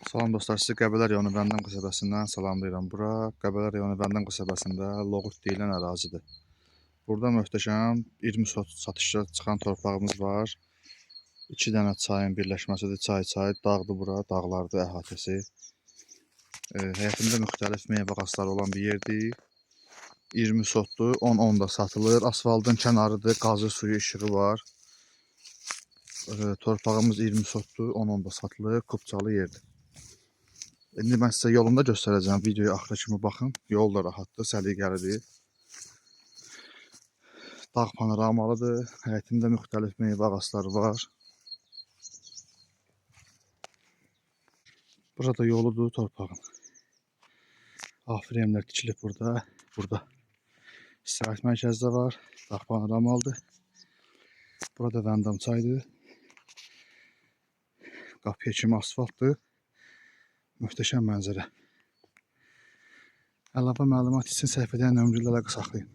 Salam dostlar, sizi Qəbələ rayonu Bəndəm qəsəbəsindən salamlayıram. Bura Qəbələ rayonu Bəndəm qəsəbəsində Loğut deyilən ərazidir. Burada möhtəşəm 20 sot satışa çıxan torpağımız var. 2 dənə çayın birləşməsidir. Çay, dağdır bura, dağlardır əhatəsi. Həyətində müxtəlif meyvə ağacları olan bir yerdir. 20 sotdur, 10-10 da satılır. Asfaltın kənarıdır, qazı suyu işığı var. Torpağımız 20 sotdur, 10-10 da satılır, Kupçalı yerdir. İndi mən sizə yolunda göstərəcəm. Videoya axıra kimi baxın. Yol da rahatdır, səliqəlidir. Dağ panoramalıdır. Həyətində müxtəlif meyvə ağacları var. Burada yoludur torpağın. Afiremlər tikilib burada. Burada istirahət mərkəzi də var. Dağ panoramalıdır. Burada Bəndəm çaydır. Qapıya kimi asfaltdır. Möhtəşəm mənzərə. Əlavə məlumat üçün səhifədən nömrəli əlaqə saxlayın.